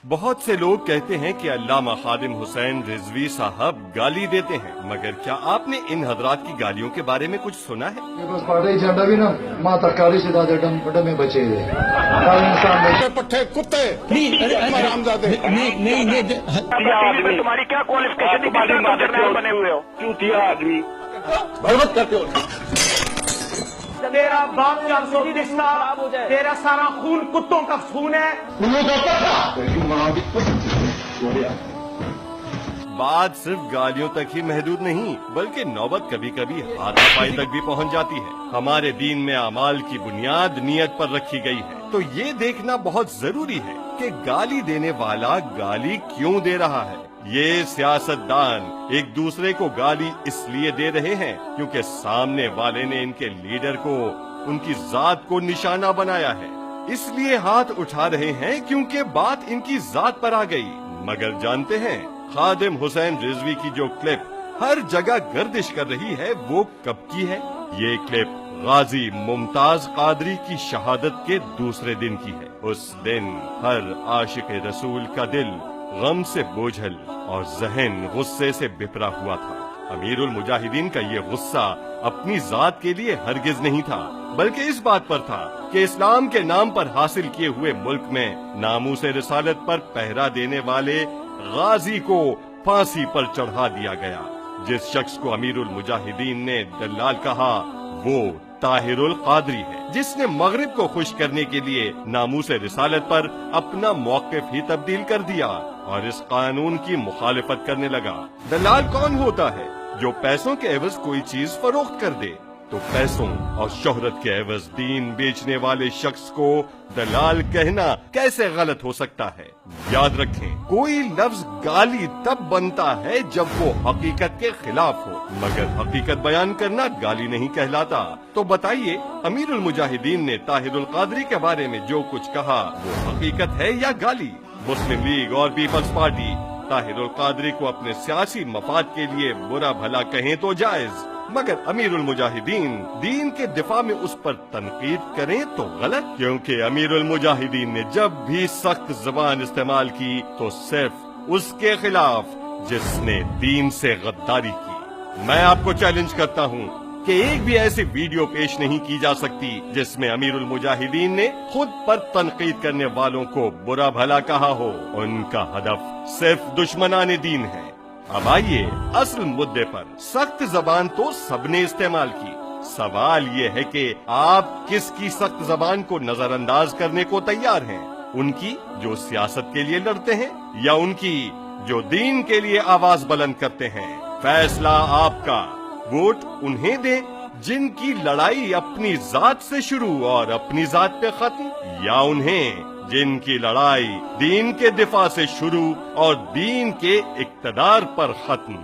بہت سے لوگ کہتے ہیں کہ علامہ خادم حسین رضوی صاحب گالی دیتے ہیں، مگر کیا آپ نے ان حضرات کی گالیوں کے بارے میں کچھ سنا ہے؟ بس پاٹے جھنڈا بھی نا ماں ترکاری سے دادے ڈم بچے ہوئے انسان پٹھے کتے حرامزادے تمہاری کیا کوالیفکیشن بنے ہوئے ہو؟ چوتیا آدمی بھربت کرتے ہو. تیرا باپ کا سوچ رشتہ، تیرا سارا خون کتوں کا خون ہے. بات صرف گالیوں تک ہی محدود نہیں، بلکہ نوبت کبھی کبھی ہاتھا پائی تک بھی پہنچ جاتی ہے. ہمارے دین میں اعمال کی بنیاد نیت پر رکھی گئی ہے، تو یہ دیکھنا بہت ضروری ہے کہ گالی دینے والا گالی کیوں دے رہا ہے. یہ سیاستدان ایک دوسرے کو گالی اس لیے دے رہے ہیں کیونکہ سامنے والے نے ان کے لیڈر کو، ان کی ذات کو نشانہ بنایا ہے. اس لیے ہاتھ اٹھا رہے ہیں کیونکہ بات ان کی ذات پر آ گئی. مگر جانتے ہیں خادم حسین رضوی کی جو کلپ ہر جگہ گردش کر رہی ہے وہ کب کی ہے؟ یہ کلپ غازی ممتاز قادری کی شہادت کے دوسرے دن کی ہے. اس دن ہر عاشق رسول کا دل غم سے بوجھل اور ذہن غصے سے بپرا ہوا تھا. امیر المجاہدین کا یہ غصہ اپنی ذات کے لیے ہرگز نہیں تھا، بلکہ اس بات پر تھا کہ اسلام کے نام پر حاصل کیے ہوئے ملک میں ناموس رسالت پر پہرا دینے والے غازی کو پھانسی پر چڑھا دیا گیا. جس شخص کو امیر المجاہدین نے دلال کہا وہ طاہر القادری ہے، جس نے مغرب کو خوش کرنے کے لیے ناموس رسالت پر اپنا موقف ہی تبدیل کر دیا اور اس قانون کی مخالفت کرنے لگا. دلال کون ہوتا ہے؟ جو پیسوں کے عوض کوئی چیز فروخت کر دے. تو پیسوں اور شہرت کے عوض دین بیچنے والے شخص کو دلال کہنا کیسے غلط ہو سکتا ہے؟ یاد رکھیں، کوئی لفظ گالی تب بنتا ہے جب وہ حقیقت کے خلاف ہو، مگر حقیقت بیان کرنا گالی نہیں کہلاتا. تو بتائیے، امیر المجاہدین نے طاہر القادری کے بارے میں جو کچھ کہا وہ حقیقت ہے یا گالی؟ مسلم لیگ اور پیپلز پارٹی طاہر القادری کو اپنے سیاسی مفاد کے لیے برا بھلا کہیں تو جائز، مگر امیر المجاہدین دین کے دفاع میں اس پر تنقید کریں تو غلط. کیونکہ امیر المجاہدین نے جب بھی سخت زبان استعمال کی تو صرف اس کے خلاف جس نے دین سے غداری کی. میں آپ کو چیلنج کرتا ہوں کہ ایک بھی ایسی ویڈیو پیش نہیں کی جا سکتی جس میں امیر المجاہدین نے خود پر تنقید کرنے والوں کو برا بھلا کہا ہو. ان کا ہدف صرف دشمنان دین ہے. اب آئیے اصل مدے پر. سخت زبان تو سب نے استعمال کی، سوال یہ ہے کہ آپ کس کی سخت زبان کو نظر انداز کرنے کو تیار ہیں؟ ان کی جو سیاست کے لیے لڑتے ہیں یا ان کی جو دین کے لیے آواز بلند کرتے ہیں؟ فیصلہ آپ کا. ووٹ انہیں دیں جن کی لڑائی اپنی ذات سے شروع اور اپنی ذات پہ ختم، یا انہیں جن کی لڑائی دین کے دفاع سے شروع اور دین کے اقتدار پر ختم.